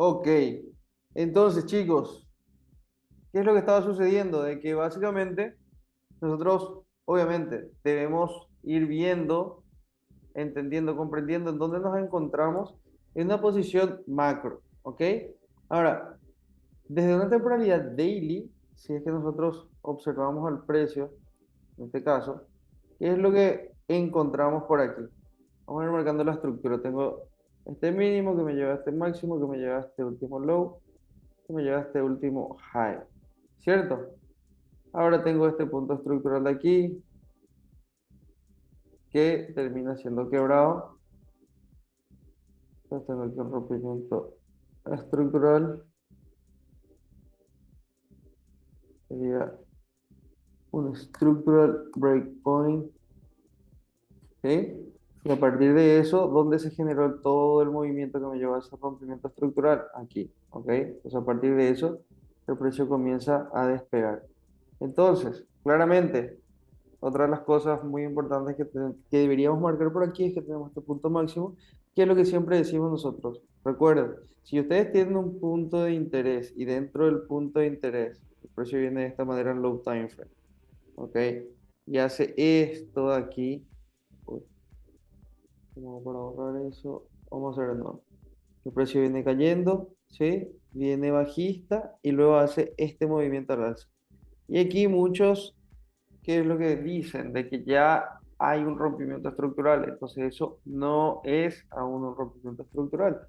Ok, entonces chicos, ¿qué es lo que estaba sucediendo? De que básicamente nosotros obviamente debemos ir viendo, entendiendo, comprendiendo en dónde nos encontramos en una posición macro, ¿ok? Ahora, desde una temporalidad daily, si es que nosotros observamos al precio, en este caso, ¿qué es lo que encontramos por aquí? Vamos a ir marcando la estructura. Tengo este mínimo que me lleva a este máximo, que me lleva a este último low, que me lleva a este último high, ¿cierto? Ahora tengo este punto estructural de aquí, que termina siendo quebrado. Entonces tengo aquí un rompimiento estructural, sería un structural breakpoint, ¿sí? Y a partir de eso, ¿dónde se generó todo el movimiento que me llevó a ese rompimiento estructural? Aquí, ¿ok? Entonces a partir de eso, el precio comienza a despegar. Entonces, claramente, otra de las cosas muy importantes que deberíamos marcar por aquí es que tenemos este punto máximo, que es lo que siempre decimos nosotros. Recuerden, si ustedes tienen un punto de interés y dentro del punto de interés el precio viene de esta manera en low time frame, ¿ok? Y hace esto de aquí, uy, como para ahorrar eso, vamos a ver de nuevo. El precio viene cayendo, ¿sí? Viene bajista y luego hace este movimiento al alza. Y aquí muchos, ¿qué es lo que dicen? De que ya hay un rompimiento estructural. Entonces eso no es aún un rompimiento estructural.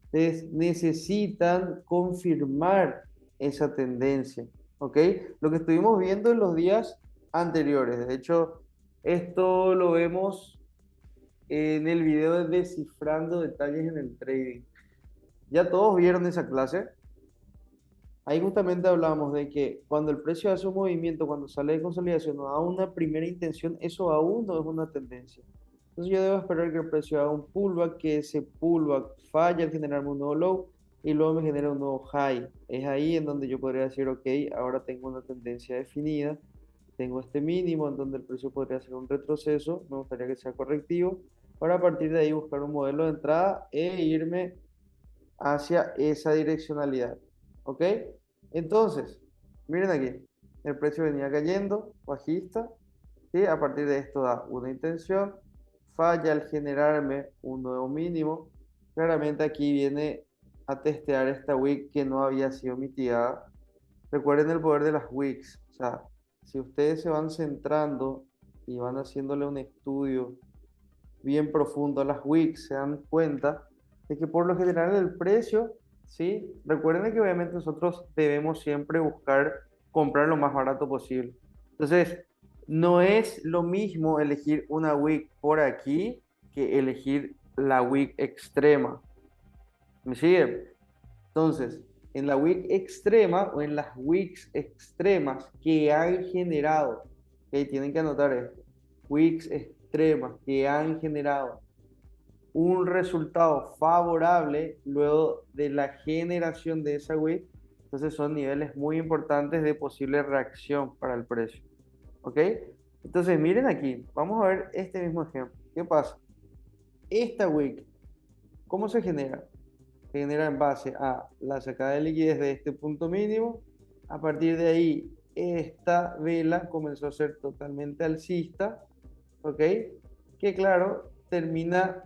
Ustedes necesitan confirmar esa tendencia, ¿ok? Lo que estuvimos viendo en los días anteriores. De hecho, esto lo vemos en el video de Descifrando Detalles en el Trading. Ya todos vieron esa clase. Ahí justamente hablamos de que cuando el precio hace un movimiento, cuando sale de consolidación o da una primera intención, eso aún no es una tendencia. Entonces yo debo esperar que el precio haga un pullback, que ese pullback falle al generarme un nuevo low y luego me genera un nuevo high. Es ahí en donde yo podría decir, ok, ahora tengo una tendencia definida, tengo este mínimo en donde el precio podría hacer un retroceso, me gustaría que sea correctivo, para a partir de ahí buscar un modelo de entrada e irme hacia esa direccionalidad. ¿Ok? Entonces, miren aquí, el precio venía cayendo, bajista, ¿sí? A partir de esto da una intención, falla al generarme un nuevo mínimo. Claramente aquí viene a testear esta wick que no había sido mitigada. Recuerden el poder de las wicks, o sea, si ustedes se van centrando y van haciéndole un estudio bien profundo a las wicks, se dan cuenta de que por lo general el precio, ¿sí? Recuerden que obviamente nosotros debemos siempre buscar comprar lo más barato posible. Entonces, no es lo mismo elegir una wick por aquí que elegir la wick extrema. ¿Me siguen? Entonces, en la wick extrema o en las wicks extremas que han generado, ¿ok? Tienen que anotar esto, wicks extremas que han generado un resultado favorable luego de la generación de esa WIP. Entonces son niveles muy importantes de posible reacción para el precio. ¿Ok? Entonces miren aquí, vamos a ver este mismo ejemplo. ¿Qué pasa? Esta WIC, ¿cómo se genera? Se genera en base a la sacada de liquidez de este punto mínimo. A partir de ahí, esta vela comenzó a ser totalmente alcista, ¿ok? Que claro, termina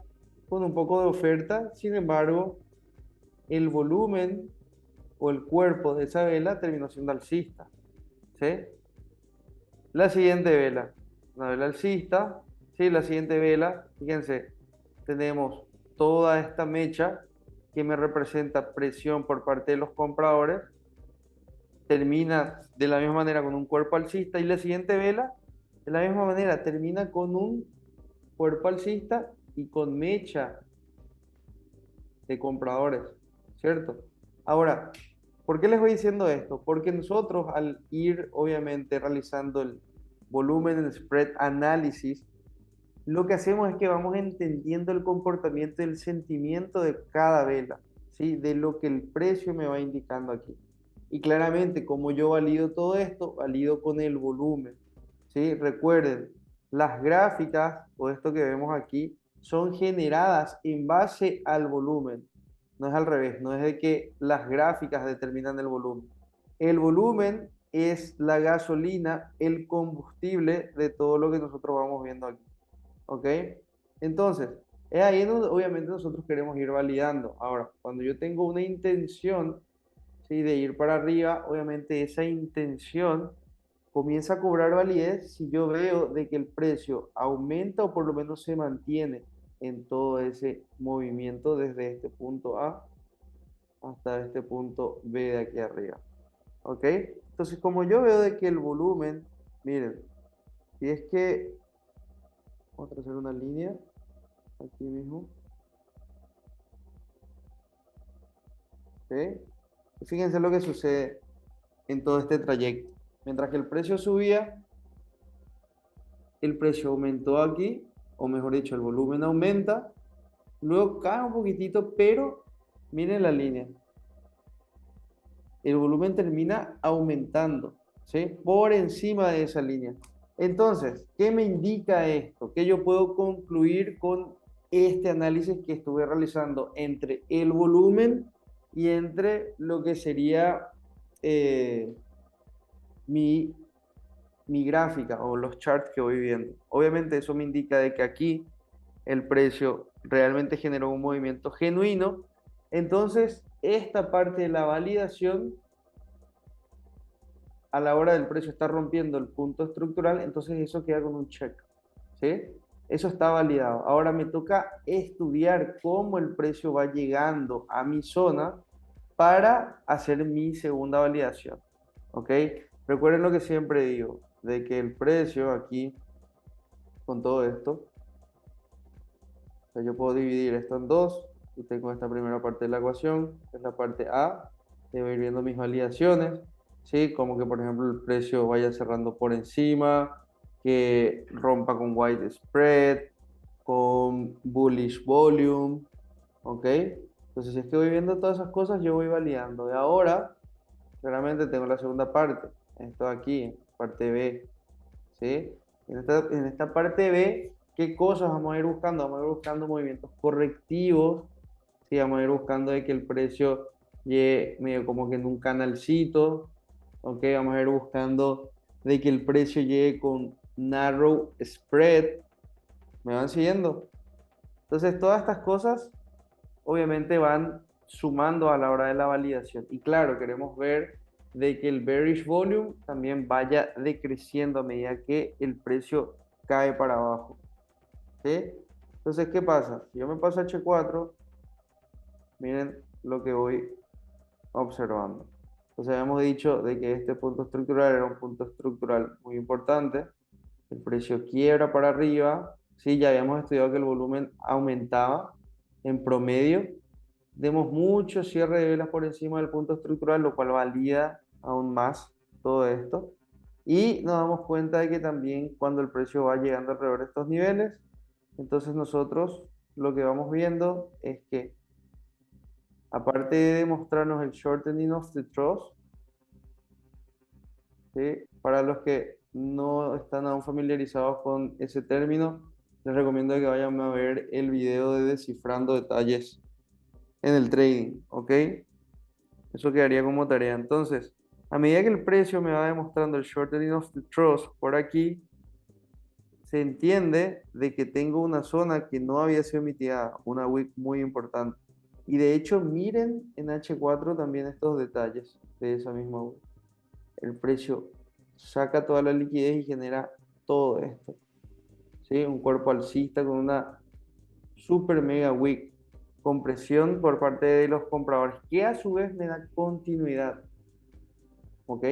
con un poco de oferta, sin embargo, el volumen o el cuerpo de esa vela terminó siendo alcista, ¿sí? La siguiente vela, una vela alcista, ¿sí? La siguiente vela, fíjense, tenemos toda esta mecha que me representa presión por parte de los compradores, termina de la misma manera con un cuerpo alcista y la siguiente vela, de la misma manera, termina con un cuerpo alcista y con mecha de compradores, ¿cierto? Ahora, ¿por qué les voy diciendo esto? Porque nosotros al ir, obviamente, realizando el volumen, el spread análisis, lo que hacemos es que vamos entendiendo el comportamiento y el sentimiento de cada vela, ¿sí? De lo que el precio me va indicando aquí. Y claramente, como yo valido todo esto, valido con el volumen, ¿sí? Recuerden, las gráficas o esto que vemos aquí son generadas en base al volumen. no es al revés, no es de que las gráficas determinan el volumen. El volumen es la gasolina, el combustible de todo lo que nosotros vamos viendo aquí. ¿Ok? Entonces, es ahí donde obviamente nosotros queremos ir validando. Ahora, cuando yo tengo una intención, ¿sí?, de ir para arriba, obviamente esa intención comienza a cobrar validez si yo veo de que el precio aumenta o por lo menos se mantiene en todo ese movimiento desde este punto A hasta este punto B de aquí arriba. ¿Ok? Entonces, como yo veo de que el volumen, miren, si es que, vamos a trazar una línea aquí mismo, ¿ok? Y fíjense lo que sucede en todo este trayecto. Mientras que el precio subía, el precio aumentó aquí, o mejor dicho, el volumen aumenta, luego cae un poquitito, pero miren la línea. El volumen termina aumentando, ¿sí? Por encima de esa línea. Entonces, ¿qué me indica esto? ¿Qué yo puedo concluir con este análisis que estuve realizando entre el volumen y entre lo que sería eh, mi, mi gráfica o los charts que voy viendo? Obviamente eso me indica de que aquí el precio realmente generó un movimiento genuino. Entonces, esta parte de la validación a la hora del precio está rompiendo el punto estructural, entonces eso queda con un check, ¿sí? Eso está validado. Ahora me toca estudiar cómo el precio va llegando a mi zona para hacer mi segunda validación, ¿ok? Recuerden lo que siempre digo, de que el precio aquí, con todo esto, o sea, yo puedo dividir esto en dos y tengo esta primera parte de la ecuación, que es la parte A, que voy a ir viendo mis validaciones, ¿sí? Como que, por ejemplo, el precio vaya cerrando por encima, que rompa con white spread, con bullish volume, ¿ok? Entonces, si es que voy viendo todas esas cosas, yo voy validando. Y ahora, claramente tengo la segunda parte, esto aquí, parte B, ¿sí? En esta parte B, ¿qué cosas vamos a ir buscando? Vamos a ir buscando movimientos correctivos, ¿sí? Vamos a ir buscando de que el precio llegue medio como que en un canalcito, ¿ok? Vamos a ir buscando de que el precio llegue con narrow spread, ¿me van siguiendo? Entonces, todas estas cosas obviamente van sumando a la hora de la validación. Y claro, queremos ver de que el bearish volume también vaya decreciendo a medida que el precio cae para abajo, ¿sí? Entonces, ¿qué pasa? Si yo me paso a H4, miren lo que voy observando. Entonces, habíamos dicho de que este punto estructural era un punto estructural muy importante. El precio quiebra para arriba. Sí, ya habíamos estudiado que el volumen aumentaba en promedio. Demos mucho cierre de velas por encima del punto estructural, lo cual valida aún más todo esto. Y nos damos cuenta de que también cuando el precio va llegando alrededor de estos niveles, entonces nosotros lo que vamos viendo es que aparte de demostrarnos el shortening of the trough, ¿sí?, para los que no están aún familiarizados con ese término, les recomiendo que vayan a ver el video de descifrando detalles en el trading, ¿ok? Eso quedaría como tarea. Entonces, a medida que el precio me va demostrando el shortening of the trough por aquí, se entiende de que tengo una zona que no había sido mitigada, una wick muy importante. Y de hecho, miren en H4 también estos detalles de esa misma wick. El precio saca toda la liquidez y genera todo esto, ¿sí? Un cuerpo alcista con una super mega wick, compresión por parte de los compradores, que a su vez me da continuidad. ¿Ok?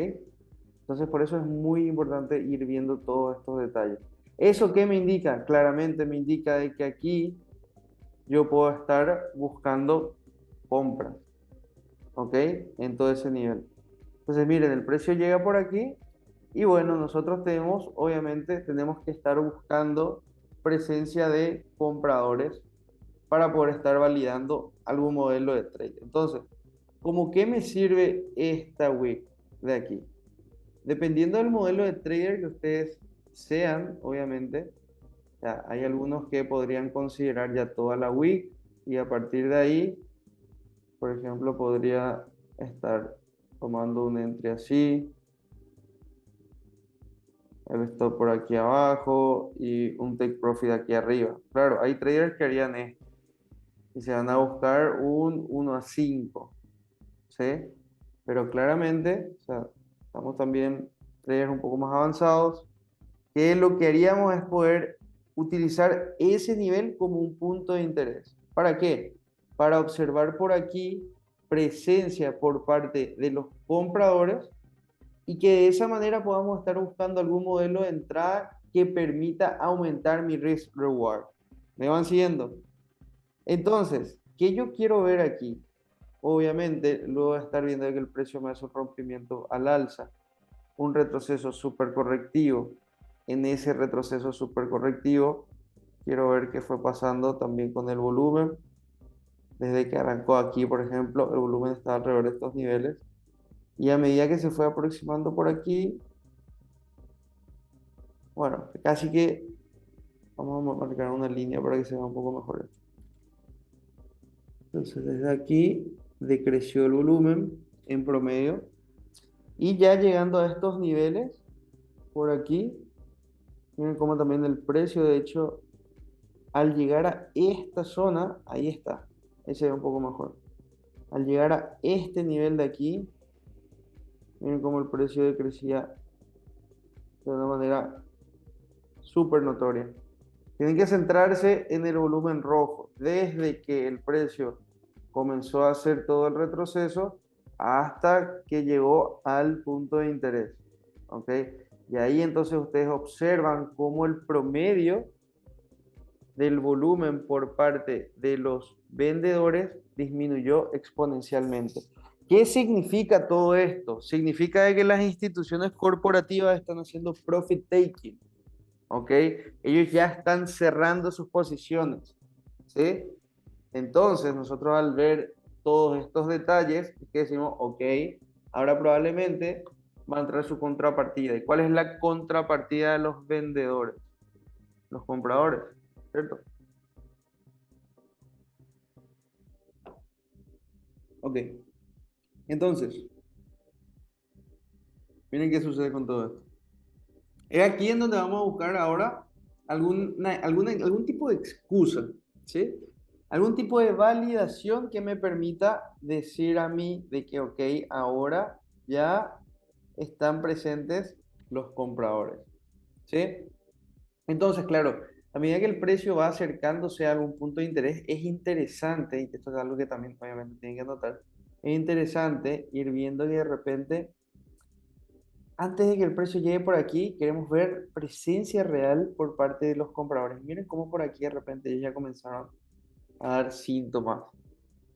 Entonces por eso es muy importante ir viendo todos estos detalles. ¿Eso qué me indica? Claramente me indica de que aquí yo puedo estar buscando compras, ¿ok? En todo ese nivel. Entonces miren, el precio llega por aquí y bueno, nosotros tenemos, obviamente, tenemos que estar buscando presencia de compradores para poder estar validando algún modelo de trade. Entonces, ¿cómo qué me sirve esta wick de aquí? Dependiendo del modelo de trader que ustedes sean, obviamente, ya, hay algunos que podrían considerar ya toda la wick y a partir de ahí por ejemplo, podría estar tomando un entry así, el stop por aquí abajo y un take profit aquí arriba. Claro, hay traders que harían esto y se van a buscar un 1 a 5, ¿sí? Pero claramente, o sea, estamos también traders un poco más avanzados, que lo que haríamos es poder utilizar ese nivel como un punto de interés. ¿Para qué? Para observar por aquí presencia por parte de los compradores y que de esa manera podamos estar buscando algún modelo de entrada que permita aumentar mi risk reward. ¿Me van siguiendo? Entonces, ¿qué yo quiero ver aquí? Obviamente, luego de estar viendo que el precio me hace un rompimiento al alza, un retroceso súper correctivo. En ese retroceso súper correctivo, quiero ver qué fue pasando también con el volumen. Desde que arrancó aquí, por ejemplo, el volumen está alrededor de estos niveles. Y a medida que se fue aproximando por aquí, bueno, casi que vamos a marcar una línea para que se vea un poco mejor. Entonces, desde aquí decreció el volumen en promedio. Y ya llegando a estos niveles, por aquí, miren cómo también el precio, de hecho, al llegar a esta zona, ahí está, ahí se ve un poco mejor. Al llegar a este nivel de aquí, miren cómo el precio decrecía de una manera súper notoria. Tienen que centrarse en el volumen rojo. Desde que el precio comenzó a hacer todo el retroceso hasta que llegó al punto de interés. ¿Ok? Y ahí entonces ustedes observan cómo el promedio del volumen por parte de los vendedores disminuyó exponencialmente. ¿Qué significa todo esto? Significa que las instituciones corporativas están haciendo profit taking, ¿ok? Ellos ya están cerrando sus posiciones, ¿sí? Entonces, nosotros al ver todos estos detalles, es que decimos, ok, ahora probablemente va a entrar su contrapartida. ¿Y cuál es la contrapartida de los vendedores? Los compradores, ¿cierto? Ok, entonces, miren qué sucede con todo esto. Es aquí en donde vamos a buscar ahora algún tipo de excusa, ¿sí? Algún tipo de validación que me permita decir a mí de que, ok, ahora ya están presentes los compradores, ¿sí? Entonces, claro, a medida que el precio va acercándose a algún punto de interés, es interesante, y esto es algo que también obviamente tienen que notar, es interesante ir viendo que de repente antes de que el precio llegue por aquí, queremos ver presencia real por parte de los compradores. Miren cómo por aquí de repente ellos ya comenzaron a dar síntomas.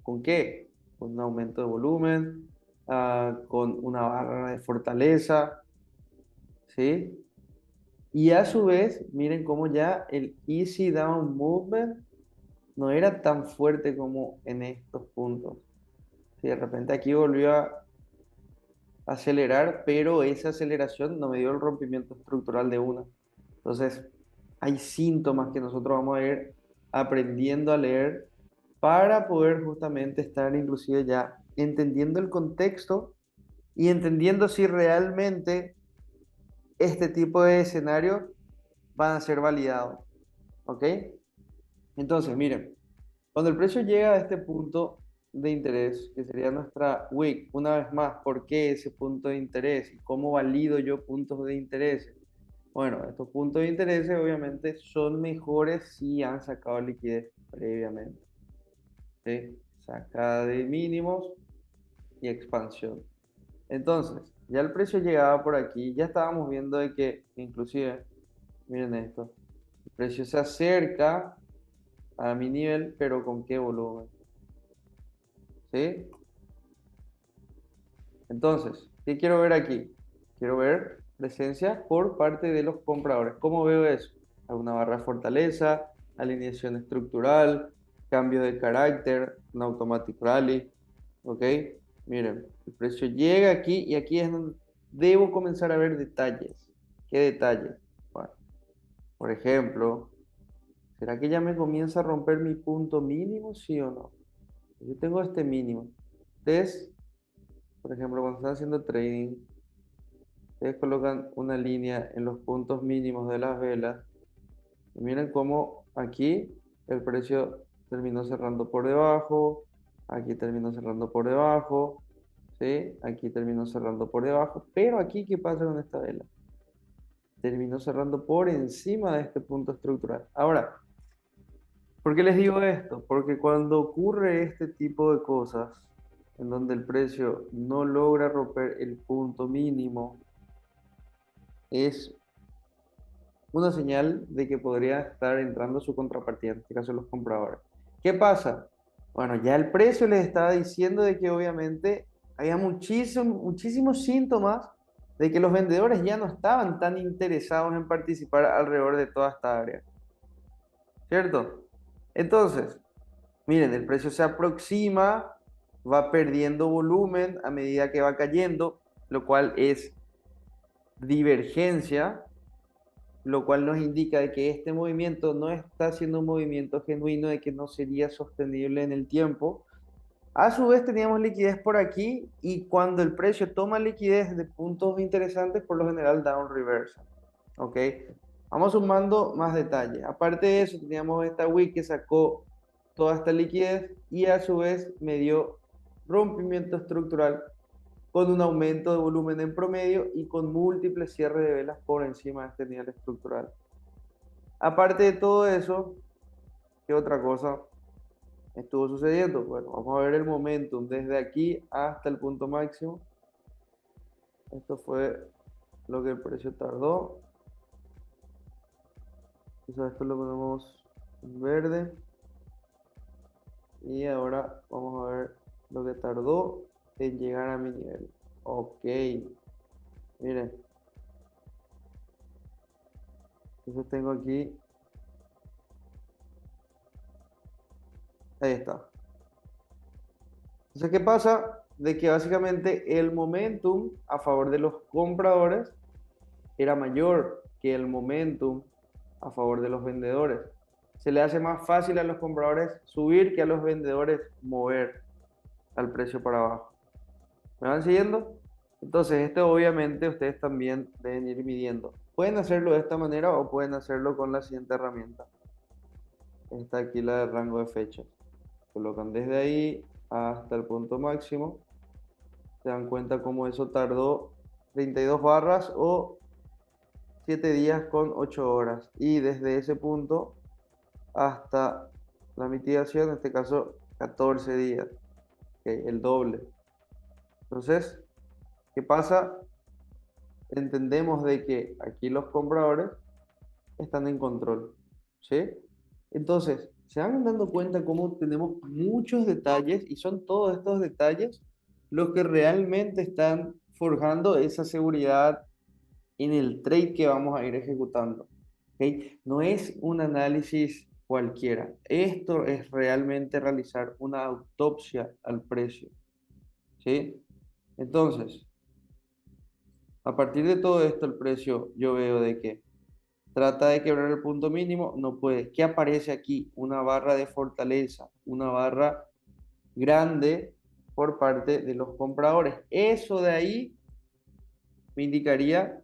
¿Con qué? Con un aumento de volumen, con una barra de fortaleza, ¿sí? Y a su vez, miren cómo ya el Easy Down Movement no era tan fuerte como en estos puntos. Si de repente aquí volvió a acelerar, pero esa aceleración no me dio el rompimiento estructural de una. Entonces, hay síntomas que nosotros vamos a ir aprendiendo a leer para poder justamente estar inclusive ya entendiendo el contexto y entendiendo si realmente este tipo de escenarios van a ser validados. ¿Ok? Entonces, miren, cuando el precio llega a este punto de interés, que sería nuestra wick, una vez más, ¿por qué ese punto de interés? ¿Y cómo valido yo puntos de interés? Bueno, estos puntos de interés obviamente son mejores si han sacado liquidez previamente. ¿Sí? Sacada de mínimos y expansión. Entonces, ya el precio llegaba por aquí, ya estábamos viendo de que inclusive, miren esto, el precio se acerca a mi nivel, pero ¿con qué volumen? ¿Sí? Entonces, ¿qué quiero ver aquí? Quiero ver presencia por parte de los compradores. ¿Cómo veo eso? Alguna barra de fortaleza, alineación estructural, cambio de carácter, un automatic rally. ¿Ok? Miren, el precio llega aquí y aquí es donde debo comenzar a ver detalles. ¿Qué detalles? Bueno, por ejemplo, ¿será que ya me comienza a romper mi punto mínimo, sí o no? Yo tengo este mínimo. Ustedes, por ejemplo, cuando están haciendo trading, ustedes colocan una línea en los puntos mínimos de las velas. Y miren cómo aquí el precio terminó cerrando por debajo, aquí terminó cerrando por debajo, ¿sí? Aquí terminó cerrando por debajo, pero aquí, ¿qué pasa con esta vela? Terminó cerrando por encima de este punto estructural. Ahora, ¿por qué les digo esto? Porque cuando ocurre este tipo de cosas, en donde el precio no logra romper el punto mínimo, es una señal de que podría estar entrando su contrapartida, en este caso los compradores. ¿Qué pasa? Bueno, ya el precio les estaba diciendo de que obviamente había muchísimos síntomas de que los vendedores ya no estaban tan interesados en participar alrededor de toda esta área, ¿cierto? Entonces, miren, el precio se aproxima, va perdiendo volumen a medida que va cayendo, lo cual es divergencia, lo cual nos indica de que este movimiento no está siendo un movimiento genuino, de que no sería sostenible en el tiempo. A su vez teníamos liquidez por aquí y cuando el precio toma liquidez de puntos interesantes, por lo general da un reversal. ¿Ok? Vamos sumando más detalles. Aparte de eso, teníamos esta wick que sacó toda esta liquidez y a su vez me dio rompimiento estructural con un aumento de volumen en promedio y con múltiples cierres de velas por encima de este nivel estructural. Aparte de todo eso, ¿qué otra cosa estuvo sucediendo? Bueno, vamos a ver el momentum desde aquí hasta el punto máximo. Esto fue lo que el precio tardó. Entonces esto lo ponemos en verde. Y ahora vamos a ver lo que tardó en llegar a mi nivel. Ok, miren. Entonces tengo aquí. Ahí está. Entonces, ¿qué pasa? De que básicamente el momentum a favor de los compradores era mayor que el momentum a favor de los vendedores. Se le hace más fácil a los compradores subir que a los vendedores mover al precio para abajo. ¿Me van siguiendo? Entonces, esto obviamente ustedes también deben ir midiendo. Pueden hacerlo de esta manera o pueden hacerlo con la siguiente herramienta. Está aquí la de rango de fechas. Colocan desde ahí hasta el punto máximo. Se dan cuenta cómo eso tardó 32 barras o 7 días con 8 horas. Y desde ese punto hasta la mitigación, en este caso 14 días, okay, el doble. Entonces, ¿qué pasa? Entendemos de que aquí los compradores están en control, ¿sí? Entonces, se van dando cuenta cómo tenemos muchos detalles y son todos estos detalles los que realmente están forjando esa seguridad en el trade que vamos a ir ejecutando. ¿Okay? No es un análisis cualquiera. Esto es realmente realizar una autopsia al precio. ¿Sí? Entonces, a partir de todo esto, el precio yo veo de que trata de quebrar el punto mínimo, no puede. ¿Qué aparece aquí? Una barra de fortaleza, una barra grande por parte de los compradores. Eso de ahí me indicaría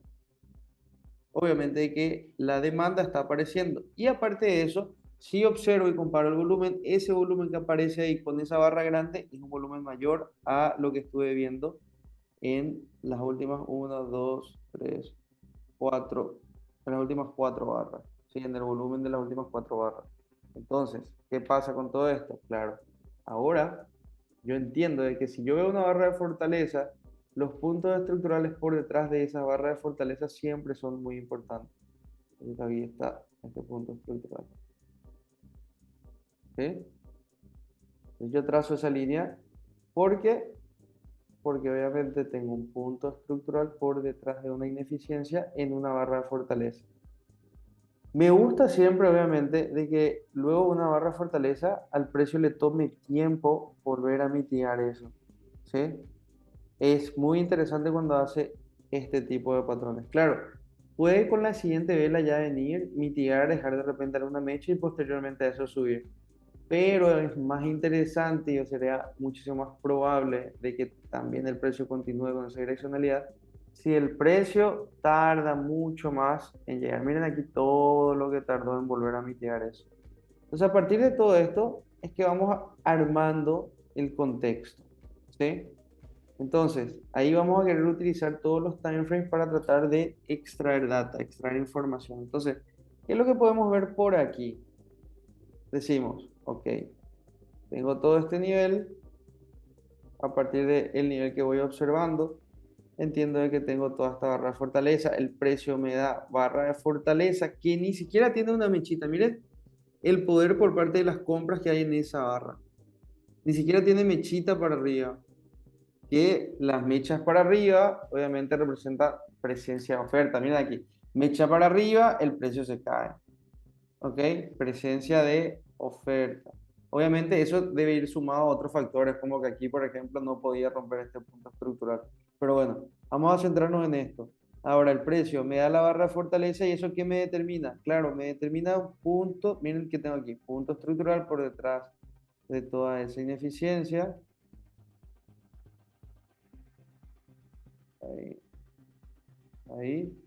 obviamente que la demanda está apareciendo. Y aparte de eso, si observo y comparo el volumen, ese volumen que aparece ahí con esa barra grande es un volumen mayor a lo que estuve viendo en las últimas 1, 2, 3, 4, en las últimas 4 barras, ¿sí? En el volumen de las últimas 4 barras. Entonces, ¿qué pasa con todo esto? Claro, ahora yo entiendo de que si yo veo una barra de fortaleza, los puntos estructurales por detrás de esa barra de fortaleza siempre son muy importantes. Entonces aquí está este punto estructural. ¿Sí? Entonces yo trazo esa línea porque, porque obviamente tengo un punto estructural por detrás de una ineficiencia en una barra de fortaleza. Me gusta siempre, obviamente, de que luego una barra de fortaleza al precio le tome tiempo volver a mitigar eso. ¿Sí? Es muy interesante cuando hace este tipo de patrones. Claro, puede con la siguiente vela ya venir, mitigar, dejar de repente alguna mecha y posteriormente a eso subir. pero es más interesante y sería muchísimo más probable de que también el precio continúe con esa direccionalidad si el precio tarda mucho más en llegar. Miren aquí todo lo que tardó en volver a mitigar eso. Entonces, a partir de todo esto, es que vamos armando el contexto, ¿sí? Entonces, ahí vamos a querer utilizar todos los timeframes para tratar de extraer data, extraer información. Entonces, ¿qué es lo que podemos ver por aquí? Decimos, ok, tengo todo este nivel, a partir del nivel que voy observando, entiendo de que tengo toda esta barra de fortaleza, el precio me da barra de fortaleza que ni siquiera tiene una mechita. Miren el poder por parte de las compras que hay en esa barra. Ni siquiera tiene mechita para arriba. Que las mechas para arriba, obviamente, representa presencia de oferta. Miren aquí, mecha para arriba, el precio se cae. ¿Ok? Presencia de oferta. Obviamente, eso debe ir sumado a otros factores, como que aquí, por ejemplo, no podía romper este punto estructural. Pero bueno, vamos a centrarnos en esto. Ahora, el precio me da la barra de fortaleza y eso ¿qué me determina? Claro, me determina un punto, miren que tengo aquí, punto estructural por detrás de toda esa ineficiencia. Ahí, ahí,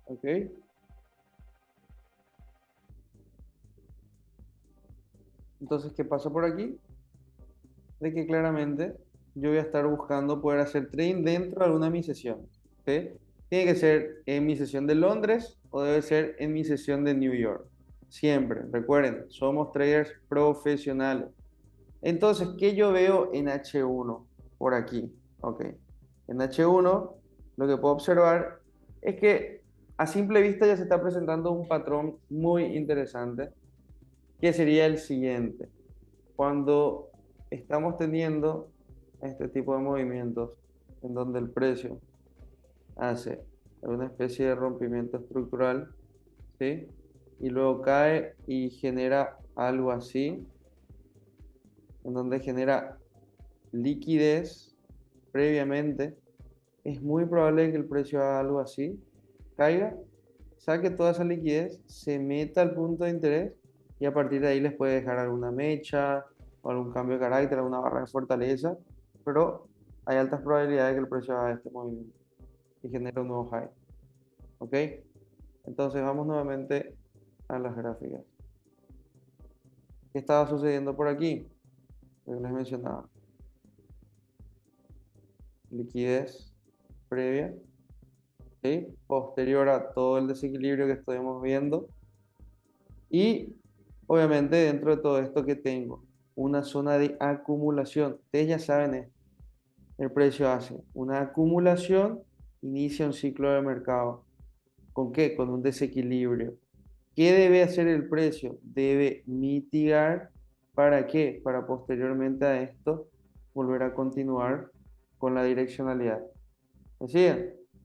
ok. Entonces, ¿qué pasa por aquí? De que claramente yo voy a estar buscando poder hacer trading dentro de alguna de mis sesiones. ¿Sí? Tiene que ser en mi sesión de Londres o debe ser en mi sesión de New York. Siempre, recuerden, somos traders profesionales. Entonces, ¿qué yo veo en H1 por aquí? Ok. En H1 lo que puedo observar es que a simple vista ya se está presentando un patrón muy interesante, que sería el siguiente. Cuando estamos teniendo este tipo de movimientos en donde el precio hace una especie de rompimiento estructural, ¿sí? Y luego cae y genera algo así, en donde genera liquidez previamente, es muy probable que el precio haga algo así, caiga, saque toda esa liquidez, se meta al punto de interés y a partir de ahí les puede dejar alguna mecha o algún cambio de carácter, alguna barra de fortaleza, pero hay altas probabilidades de que el precio haga este movimiento y genere un nuevo high. ¿Ok? Entonces vamos nuevamente a las gráficas. ¿Qué estaba sucediendo por aquí? Lo que les mencionaba. Liquidez previa, ¿sí? Posterior a todo el desequilibrio que estuvimos viendo. Y obviamente dentro de todo esto que tengo, una zona de acumulación. Ustedes ya saben esto. El precio hace una acumulación, inicia un ciclo de mercado. ¿Con qué? Con un desequilibrio. ¿Qué debe hacer el precio? Debe mitigar. ¿Para qué? Para posteriormente a esto volver a continuar con la direccionalidad. ¿Así?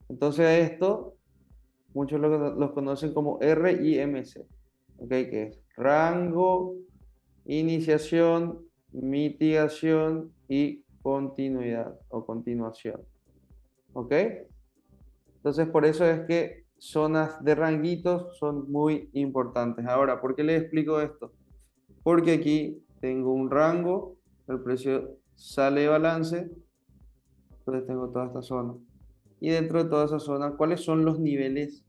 Entonces a esto muchos los conocen como RIMC, ¿ok? Que es rango, iniciación, mitigación y continuidad o continuación, ¿ok? Entonces por eso es que zonas de ranguitos son muy importantes. Ahora, ¿por qué les explico esto? Porque aquí tengo un rango, el precio sale de balance, entonces tengo toda esta zona. Y dentro de toda esa zona, ¿cuáles son los niveles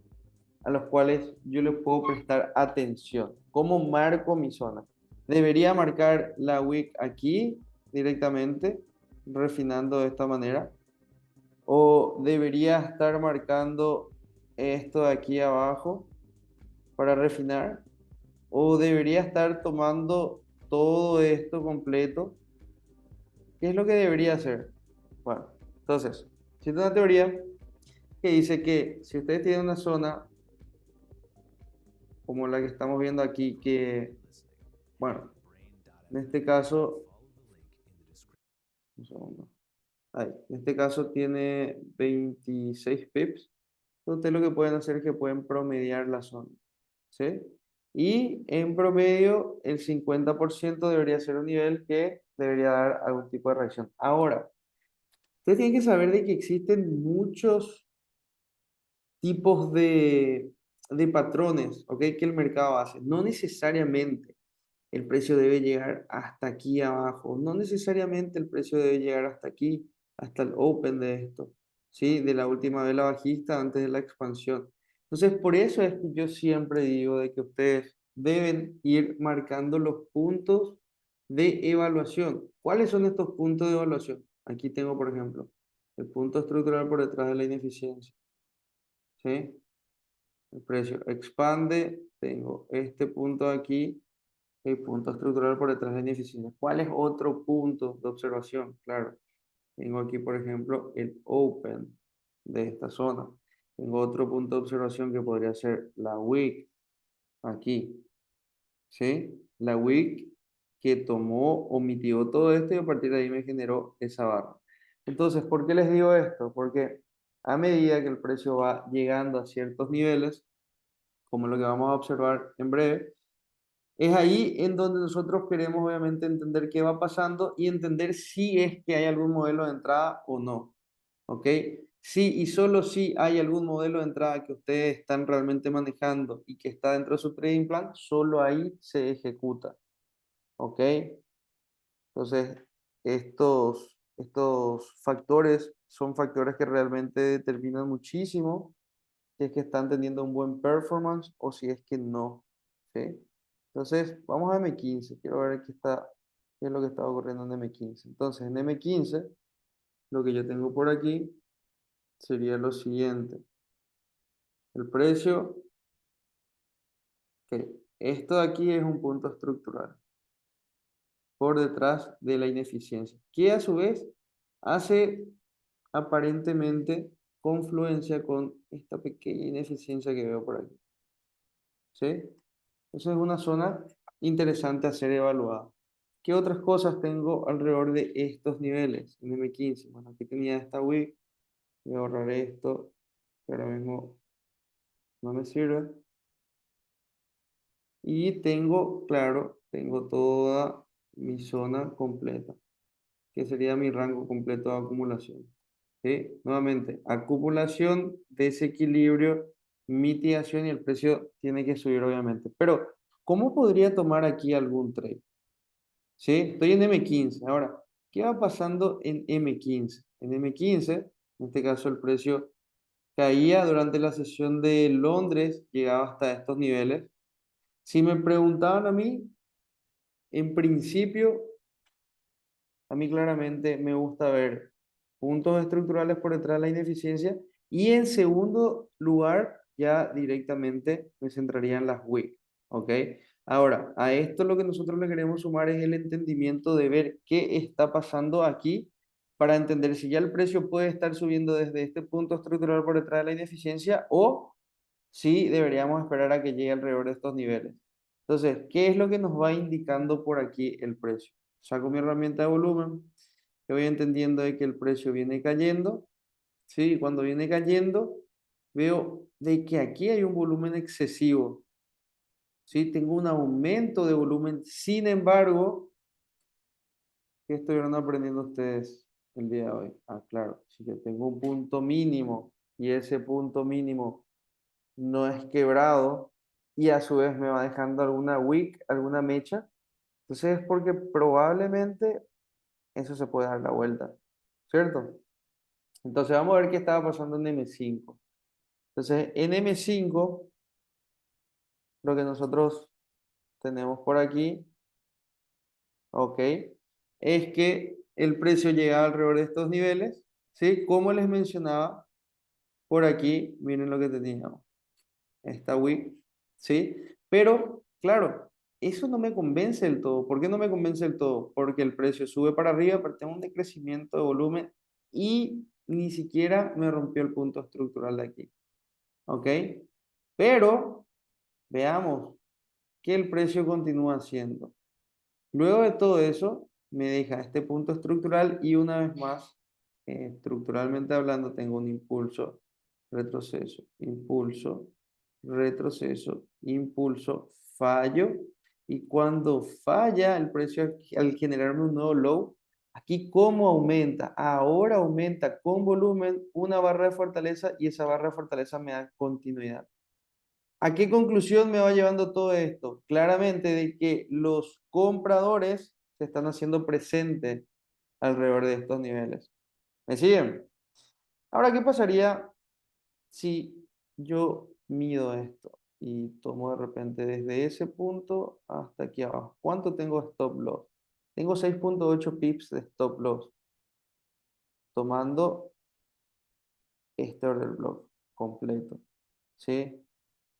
a los cuales yo le puedo prestar atención? ¿Cómo marco mi zona? ¿Debería marcar la wick aquí directamente, refinando de esta manera? ¿O debería estar marcando esto de aquí abajo para refinar? ¿O debería estar tomando todo esto completo? ¿Qué es lo que debería hacer? Bueno, entonces, existe una teoría que dice que si ustedes tienen una zona como la que estamos viendo aquí, que, bueno, en este caso, un segundo, ahí, en este caso tiene 26 pips, entonces lo que pueden hacer es que pueden promediar la zona, ¿sí? Y en promedio, el 50% debería ser un nivel que debería dar algún tipo de reacción. Ahora, ustedes tienen que saber de que existen muchos tipos de de patrones, ¿ok? Que el mercado hace. No necesariamente el precio debe llegar hasta aquí abajo. No necesariamente el precio debe llegar hasta aquí, hasta el open de esto, ¿sí? De la última vela bajista antes de la expansión. Entonces, por eso es que yo siempre digo de que ustedes deben ir marcando los puntos de evaluación. ¿Cuáles son estos puntos de evaluación? Aquí tengo, por ejemplo, el punto estructural por detrás de la ineficiencia, ¿sí? El precio expande, tengo este punto aquí, el punto estructural por detrás de la ineficiencia. ¿Cuál es otro punto de observación? Claro, tengo aquí, por ejemplo, el open de esta zona. Tengo otro punto de observación que podría ser la wick, aquí, ¿sí? La wick que tomó, omitió todo esto y a partir de ahí me generó esa barra. Entonces, ¿por qué les digo esto? Porque a medida que el precio va llegando a ciertos niveles, como lo que vamos a observar en breve, es ahí en donde nosotros queremos obviamente entender qué va pasando y entender si es que hay algún modelo de entrada o no. ¿Ok? Sí y solo si hay algún modelo de entrada que ustedes están realmente manejando y que está dentro de su trading plan, solo ahí se ejecuta. ¿Ok? Entonces, estos factores son factores que realmente determinan muchísimo si es que están teniendo un buen performance o si es que no. ¿Sí? Entonces, vamos a M15. Quiero ver qué es lo que está ocurriendo en M15. Entonces, en M15, lo que yo tengo por aquí sería lo siguiente. El precio, que esto de aquí es un punto estructural por detrás de la ineficiencia, que a su vez hace aparentemente confluencia con esta pequeña ineficiencia que veo por aquí. ¿Sí? Entonces es una zona interesante a ser evaluada. ¿Qué otras cosas tengo alrededor de estos niveles en M15? Bueno, aquí tenía esta wick, voy a ahorrar esto, que ahora mismo no me sirve. Y tengo, claro, tengo toda mi zona completa, que sería mi rango completo de acumulación. ¿Sí? Nuevamente, acumulación, desequilibrio, mitigación y el precio tiene que subir obviamente. Pero, ¿cómo podría tomar aquí algún trade? ¿Sí? Estoy en M15. Ahora, ¿qué va pasando en M15? En M15, en este caso el precio caía durante la sesión de Londres, llegaba hasta estos niveles. Si me preguntaban a mí, en principio, a mí claramente me gusta ver puntos estructurales por detrás de la ineficiencia y en segundo lugar ya directamente me centraría en las WIC, ¿ok? Ahora, a esto lo que nosotros le queremos sumar es el entendimiento de ver qué está pasando aquí para entender si ya el precio puede estar subiendo desde este punto estructural por detrás de la ineficiencia o si deberíamos esperar a que llegue alrededor de estos niveles. Entonces, ¿qué es lo que nos va indicando por aquí el precio? Saco mi herramienta de volumen, que voy entendiendo de que el precio viene cayendo, ¿sí? Cuando viene cayendo, veo de que aquí hay un volumen excesivo, ¿sí? Tengo un aumento de volumen, sin embargo, ¿qué estuvieron aprendiendo ustedes el día de hoy? Ah, claro, si yo tengo un punto mínimo y ese punto mínimo no es quebrado y a su vez me va dejando alguna wick, alguna mecha, entonces es porque probablemente eso se puede dar la vuelta, ¿cierto? Entonces vamos a ver qué estaba pasando en M5. Entonces en M5, lo que nosotros tenemos por aquí, ok, es que el precio llega alrededor de estos niveles, ¿sí? Como les mencionaba, por aquí, miren lo que teníamos. Esta wick, ¿sí? Pero, claro, eso no me convence del todo. ¿Por qué no me convence del todo? Porque el precio sube para arriba, pero tengo un decrecimiento de volumen y ni siquiera me rompió el punto estructural de aquí. ¿Ok? Pero, veamos qué el precio continúa haciendo. Luego de todo eso, me deja este punto estructural y una vez más, estructuralmente hablando, tengo un impulso, retroceso, impulso, retroceso, impulso, fallo. Y cuando falla el precio al generarme un nuevo low, aquí cómo aumenta. Ahora aumenta con volumen una barra de fortaleza y esa barra de fortaleza me da continuidad. ¿A qué conclusión me va llevando todo esto? Claramente de que los compradores se están haciendo presentes alrededor de estos niveles. ¿Me siguen? Ahora, ¿qué pasaría si yo mido esto y tomo de repente desde ese punto hasta aquí abajo? ¿Cuánto tengo stop loss? Tengo 6,8 pips de stop loss tomando este order block completo. ¿Sí?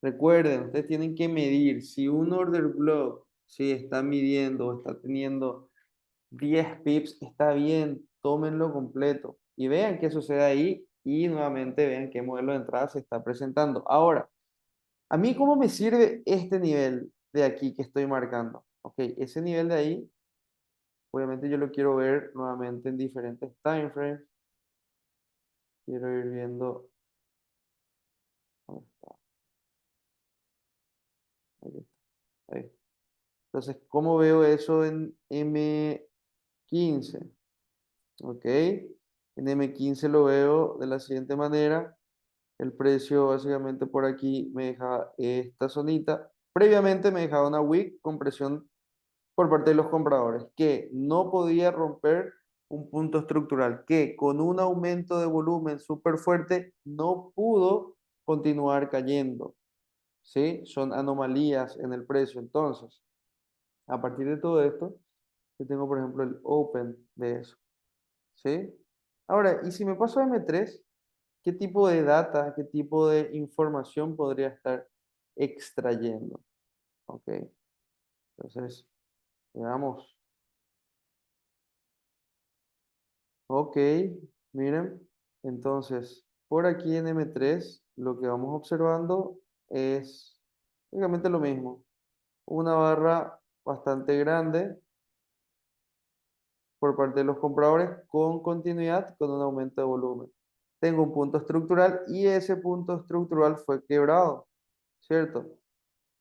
Recuerden, ustedes tienen que medir si un order block, si está midiendo o está teniendo 10 pips, está bien, tómenlo completo y vean qué sucede ahí y nuevamente vean qué modelo de entrada se está presentando. Ahora, ¿a mí cómo me sirve este nivel de aquí que estoy marcando? Ok, ese nivel de ahí, obviamente yo lo quiero ver nuevamente en diferentes time frames. Quiero ir viendo. ¿Dónde está? Ahí está, ahí. Entonces, ¿cómo veo eso en M15? Ok, en M15 lo veo de la siguiente manera. El precio básicamente por aquí me deja esta zonita. Previamente me dejaba una wick con presión por parte de los compradores, que no podía romper un punto estructural, que con un aumento de volumen súper fuerte no pudo continuar cayendo. ¿Sí? Son anomalías en el precio. Entonces, a partir de todo esto, yo tengo por ejemplo el open de eso. ¿Sí? Ahora, y si me paso a M3, ¿qué tipo de data, qué tipo de información podría estar extrayendo? Ok, entonces, veamos. Ok, miren, entonces, por aquí en M3, lo que vamos observando es prácticamente lo mismo. Una barra bastante grande por parte de los compradores con continuidad, con un aumento de volumen. Tengo un punto estructural y ese punto estructural fue quebrado, ¿cierto?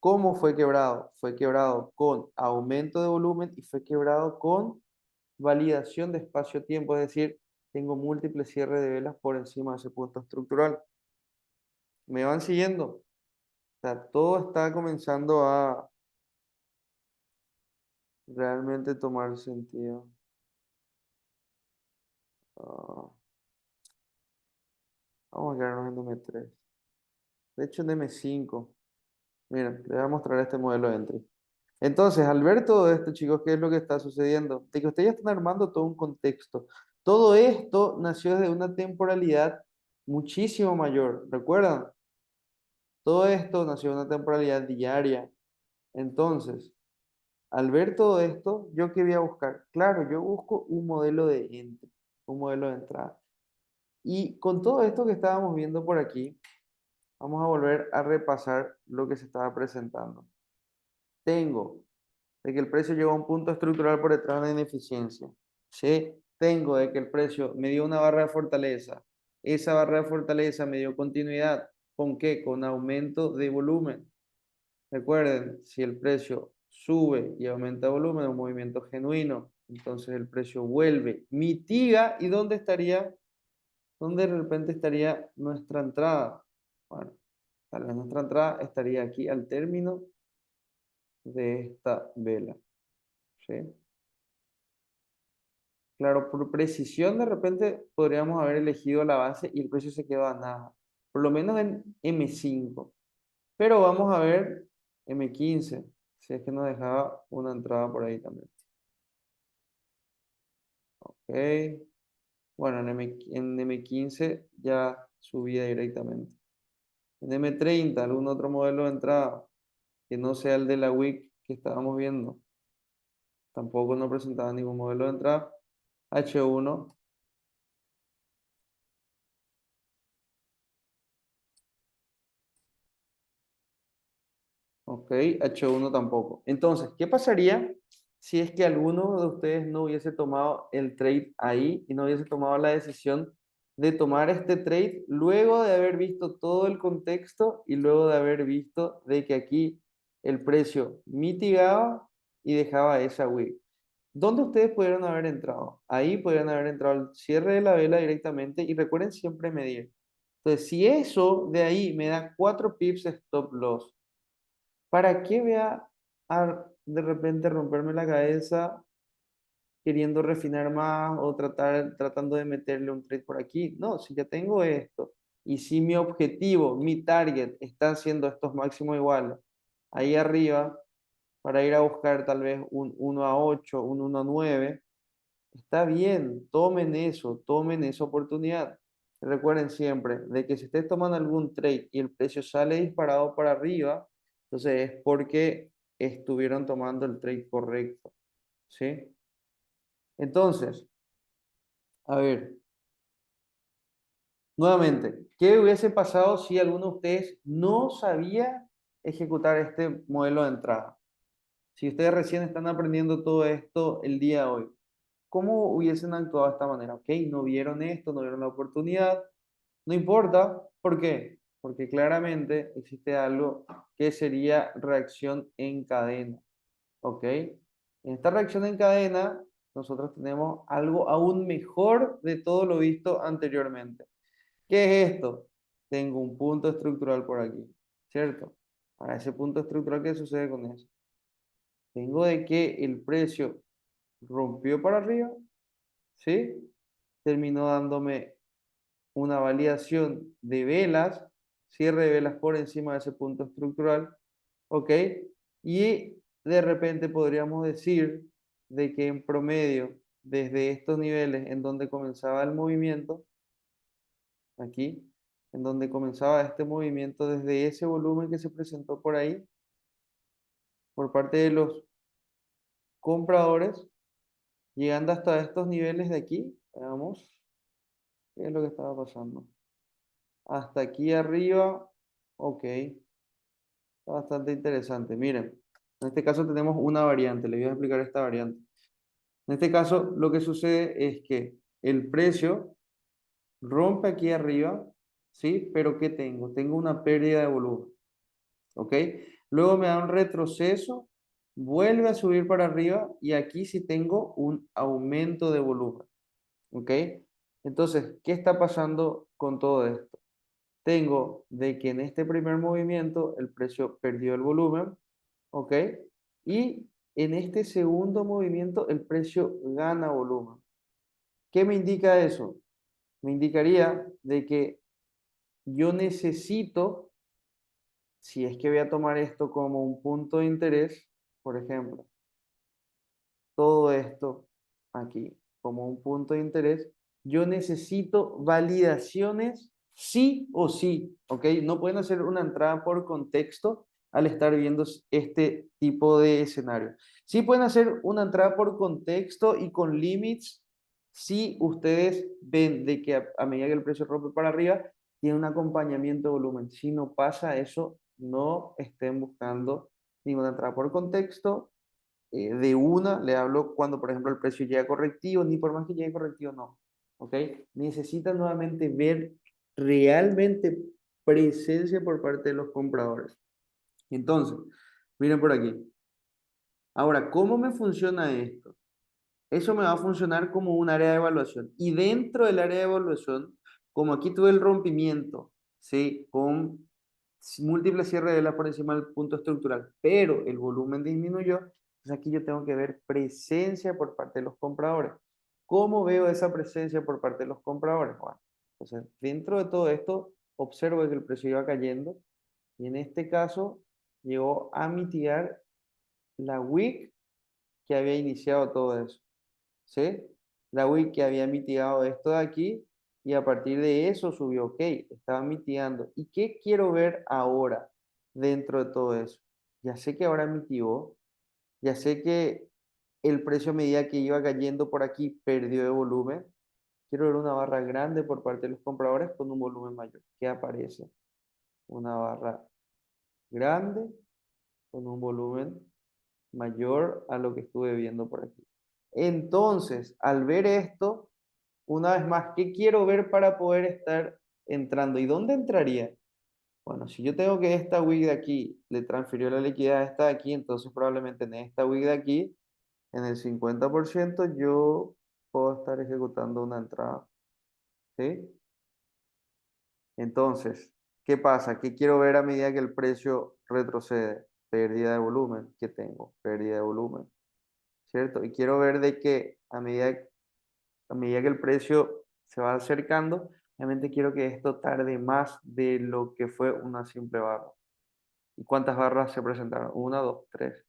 ¿Cómo fue quebrado? Fue quebrado con aumento de volumen y fue quebrado con validación de espacio-tiempo, es decir, tengo múltiples cierres de velas por encima de ese punto estructural. ¿Me van siguiendo? O sea, todo está comenzando a realmente tomar sentido. Ah, vamos a quedarnos en M3. De hecho, en M5. Miren, les voy a mostrar este modelo de entry. Entonces, al ver todo esto, chicos, ¿qué es lo que está sucediendo? De que ustedes ya están armando todo un contexto. Todo esto nació desde una temporalidad muchísimo mayor. ¿Recuerdan? Todo esto nació de una temporalidad diaria. Entonces, al ver todo esto, ¿yo qué voy a buscar? Claro, yo busco un modelo de entry, un modelo de entrada. Y con todo esto que estábamos viendo por aquí, vamos a volver a repasar lo que se estaba presentando. Tengo de que el precio llegó a un punto estructural por detrás de ineficiencia. ¿Sí? Tengo de que el precio me dio una barra de fortaleza. Esa barra de fortaleza me dio continuidad. ¿Con qué? Con aumento de volumen. Recuerden, si el precio sube y aumenta volumen, es un movimiento genuino. Entonces el precio vuelve, mitiga. ¿Y dónde estaría? ¿Dónde de repente estaría nuestra entrada? Bueno, tal vez nuestra entrada estaría aquí al término de esta vela. ¿Sí? Claro, por precisión de repente podríamos haber elegido la base y el precio se quedó a nada. Por lo menos en M5. Pero vamos a ver M15, si es que nos dejaba una entrada por ahí también. Ok. Bueno, en M15 ya subía directamente. En M30, algún otro modelo de entrada que no sea el de la WIC que estábamos viendo. Tampoco no presentaba ningún modelo de entrada. H1. Ok, H1 tampoco. Entonces, ¿qué pasaría si es que alguno de ustedes no hubiese tomado el trade ahí y no hubiese tomado la decisión de tomar este trade luego de haber visto todo el contexto y luego de haber visto de que aquí el precio mitigaba y dejaba esa wick? ¿Dónde ustedes pudieron haber entrado? Ahí pudieron haber entrado al cierre de la vela directamente y recuerden siempre medir. Entonces, si eso de ahí me da 4 pips de stop loss, ¿para qué voy a de repente romperme la cabeza queriendo refinar más o tratando de meterle un trade por aquí? No, si ya tengo esto y si mi objetivo, mi target está haciendo estos máximos iguales ahí arriba para ir a buscar tal vez un 1 a 8, un 1 a 9, está bien, tomen esa oportunidad. Recuerden siempre de que si estés tomando algún trade y el precio sale disparado para arriba, entonces es porque estuvieron tomando el trade correcto, ¿sí? Entonces, a ver, nuevamente, ¿qué hubiese pasado si alguno de ustedes no sabía ejecutar este modelo de entrada? Si ustedes recién están aprendiendo todo esto el día de hoy, ¿cómo hubiesen actuado de esta manera? Ok, no vieron esto, no vieron la oportunidad, no importa. ¿Por qué? Porque claramente existe algo que sería reacción en cadena. ¿Ok? En esta reacción en cadena, nosotros tenemos algo aún mejor de todo lo visto anteriormente. ¿Qué es esto? Tengo un punto estructural por aquí, ¿cierto? Para ese punto estructural, ¿qué sucede con eso? Tengo de que el precio rompió para arriba, ¿sí? Terminó dándome una validación de velas, cierre de velas por encima de ese punto estructural, ¿ok? Y de repente podríamos decir de que en promedio, desde estos niveles en donde comenzaba el movimiento, aquí, en donde comenzaba este movimiento, desde ese volumen que se presentó por ahí, por parte de los compradores, llegando hasta estos niveles de aquí, veamos qué es lo que estaba pasando. Hasta aquí arriba, ok, está bastante interesante. Miren, en este caso tenemos una variante, les voy a explicar esta variante. En este caso, lo que sucede es que el precio rompe aquí arriba, ¿sí? Pero ¿qué tengo? Tengo una pérdida de volumen, ¿ok? Luego me da un retroceso, vuelve a subir para arriba y aquí sí tengo un aumento de volumen, ¿ok? Entonces, ¿qué está pasando con todo esto? Tengo de que en este primer movimiento el precio perdió el volumen, ¿ok? Y en este segundo movimiento el precio gana volumen. ¿Qué me indica eso? Me indicaría de que yo necesito, si es que voy a tomar esto como un punto de interés, por ejemplo, todo esto aquí como un punto de interés, yo necesito validaciones sí o sí, ¿ok? No pueden hacer una entrada por contexto al estar viendo este tipo de escenario. Sí pueden hacer una entrada por contexto y con límites si ustedes ven de que a medida que el precio rompe para arriba, tiene un acompañamiento de volumen. Si no pasa eso, no estén buscando ninguna entrada por contexto. De una le hablo cuando, por ejemplo, el precio llega correctivo, ni por más que llegue correctivo, no. ¿Ok? Necesitan nuevamente ver realmente presencia por parte de los compradores. Entonces, miren por aquí. Ahora, ¿cómo me funciona esto? Eso me va a funcionar como un área de evaluación. Y dentro del área de evaluación, como aquí tuve el rompimiento, ¿sí? Con múltiples cierres de velas por encima del punto estructural, pero el volumen disminuyó, entonces aquí yo tengo que ver presencia por parte de los compradores. ¿Cómo veo esa presencia por parte de los compradores? Bueno, entonces dentro de todo esto, observo que el precio iba cayendo y en este caso llegó a mitigar la wick que había iniciado todo eso. ¿Sí? La WIC que había mitigado esto de aquí y a partir de eso subió, ok, estaba mitigando. ¿Y qué quiero ver ahora dentro de todo eso? Ya sé que ahora mitigó, ya sé que el precio a medida que iba cayendo por aquí perdió de volumen. Quiero ver una barra grande por parte de los compradores con un volumen mayor. ¿Qué aparece? Una barra grande con un volumen mayor a lo que estuve viendo por aquí. Entonces, al ver esto, una vez más, ¿qué quiero ver para poder estar entrando? ¿Y dónde entraría? Bueno, si yo tengo que esta wig de aquí le transfirió la liquidez a esta de aquí, entonces probablemente en esta wig de aquí, en el 50%, yo puedo estar ejecutando una entrada. ¿Sí? Entonces, ¿qué pasa? ¿Qué quiero ver a medida que el precio retrocede? Pérdida de volumen. ¿Qué tengo? Pérdida de volumen, ¿cierto? Y quiero ver de que a medida que el precio se va acercando, realmente quiero que esto tarde más de lo que fue una simple barra. ¿Y cuántas barras se presentaron? Una, dos, tres.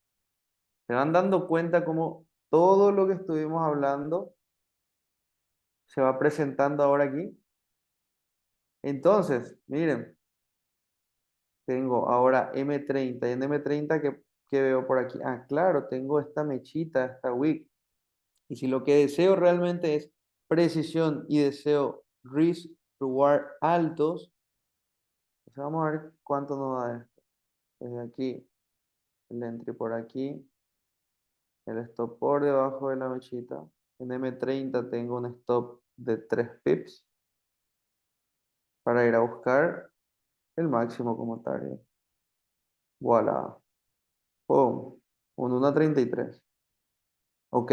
Se van dando cuenta cómo todo lo que estuvimos hablando se va presentando ahora aquí. Entonces, miren, tengo ahora M30. Y en M30, ¿qué veo por aquí? Ah, claro, tengo esta mechita, esta wick. Y si lo que deseo realmente es precisión y deseo risk reward altos, pues vamos a ver cuánto nos da esto. Desde aquí, el entry por aquí, el stop por debajo de la mechita. En M30 tengo un stop de 3 pips para ir a buscar el máximo como target. Voilà. Pum. Un 1.33. ¿Ok?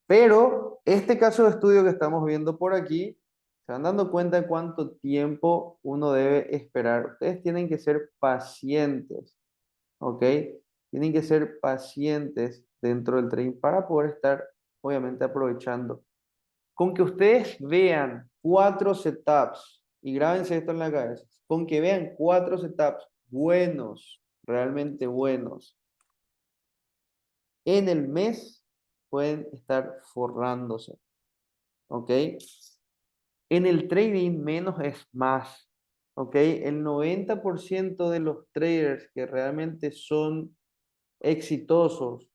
Pero este caso de estudio que estamos viendo por aquí, se van dando cuenta de cuánto tiempo uno debe esperar. Ustedes tienen que ser pacientes. ¿Ok? Tienen que ser pacientes dentro del trading para poder estar, obviamente, aprovechando. Con que ustedes vean 4 setups, y grábense esto en la cabeza, con que vean 4 setups buenos, realmente buenos, en el mes, pueden estar forrándose. ¿Ok? En el trading, menos es más. ¿Ok? El 90% de los traders que realmente son exitosos,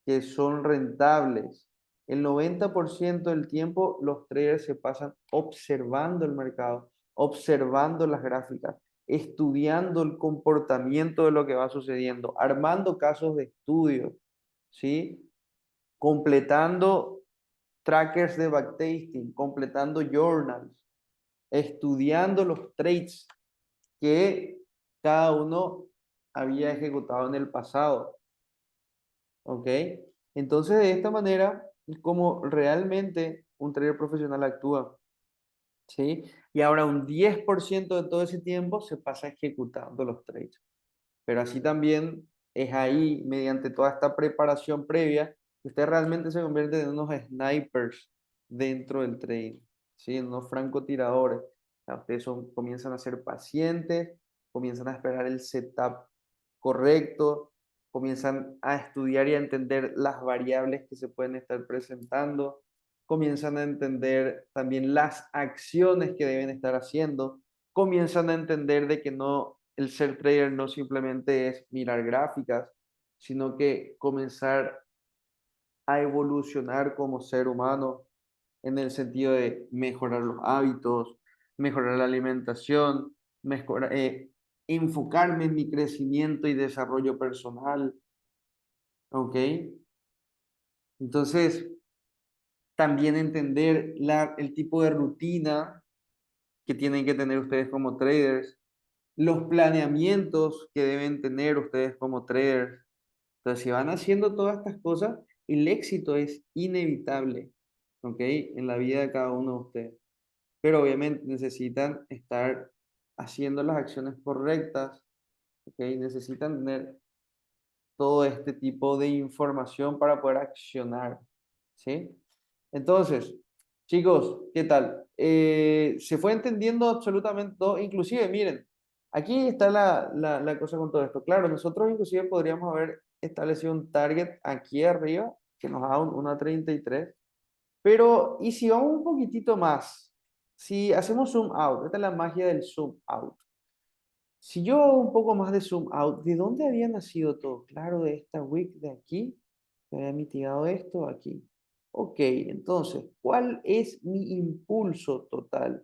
que son rentables. El 90% del tiempo los traders se pasan observando el mercado, observando las gráficas, estudiando el comportamiento de lo que va sucediendo, armando casos de estudio, ¿sí? Completando trackers de backtesting, completando journals, estudiando los trades que cada uno había ejecutado en el pasado. ¿Ok? Entonces, de esta manera es como realmente un trader profesional actúa, ¿sí? Y ahora un 10% de todo ese tiempo se pasa ejecutando los trades. Pero así también es ahí, mediante toda esta preparación previa, que usted realmente se convierte en unos snipers dentro del trading, ¿sí? En unos francotiradores. O sea, ustedes comienzan a ser pacientes, comienzan a esperar el setup correcto, comienzan a estudiar y a entender las variables que se pueden estar presentando, comienzan a entender también las acciones que deben estar haciendo, comienzan a entender de que no, el ser trader no simplemente es mirar gráficas, sino que comenzar a evolucionar como ser humano en el sentido de mejorar los hábitos, mejorar la alimentación, enfocarme en mi crecimiento y desarrollo personal, ¿ok? Entonces, también entender el tipo de rutina que tienen que tener ustedes como traders, los planeamientos que deben tener ustedes como traders. Entonces, si van haciendo todas estas cosas, el éxito es inevitable, ¿ok? En la vida de cada uno de ustedes. Pero obviamente necesitan estar haciendo las acciones correctas, ¿ok? Necesitan tener todo este tipo de información para poder accionar, ¿sí? Entonces, chicos, ¿qué tal? Se fue entendiendo absolutamente todo, inclusive, miren, aquí está la cosa con todo esto. Claro, nosotros inclusive podríamos haber establecido un target aquí arriba, que nos da una 33, pero ¿y si vamos un poquitito más? Si hacemos zoom out, esta es la magia del zoom out. Si yo hago un poco más de zoom out, ¿de dónde había nacido todo? Claro, de esta wick de aquí, que había mitigado esto aquí. Ok, entonces, ¿cuál es mi impulso total?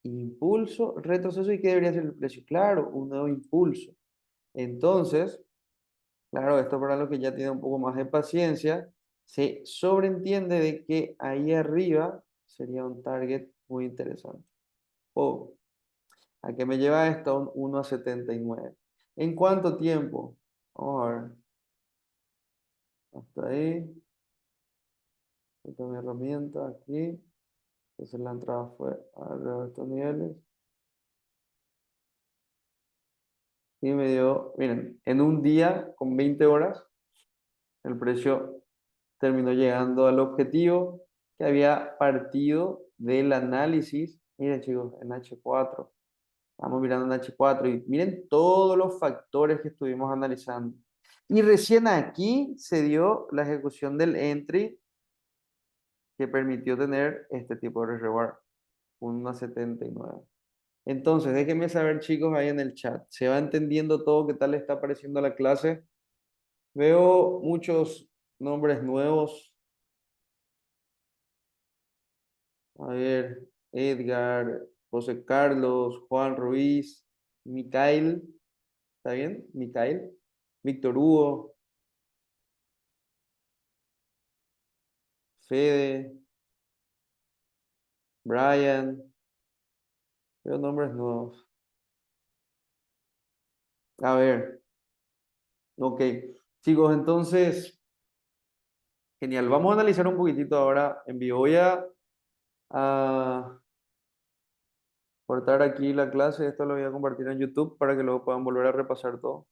Impulso, retroceso, ¿y qué debería ser el precio? Claro, un nuevo impulso. Entonces, claro, esto para los que ya tienen un poco más de paciencia, se sobreentiende de que ahí arriba sería un target muy interesante. Oh, ¿a qué me lleva esto? Un 1.79. ¿En cuánto tiempo? Vamos a ver. Hasta ahí. Esta es mi herramienta aquí. Entonces la entrada fue alrededor de estos niveles. y me dio, miren, en un día con 20 horas, el precio terminó llegando al objetivo que había partido del análisis. Miren chicos, en H4. Estamos mirando en H4 y miren todos los factores que estuvimos analizando. Y recién aquí se dio la ejecución del entry que permitió tener este tipo de reward, una 79. Entonces, déjenme saber chicos ahí en el chat. ¿Se va entendiendo todo? ¿Qué tal le está apareciendo la clase? Veo muchos nombres nuevos. A ver, Edgar, José Carlos, Juan Ruiz, Micael, ¿está bien? Micael, Víctor Hugo, Fede, Brian, veo nombres nuevos. A ver, ok. Chicos, entonces, genial. Vamos a analizar un poquitito ahora en vivo. Voy a cortar aquí la clase. Esto lo voy a compartir en YouTube para que luego puedan volver a repasar todo.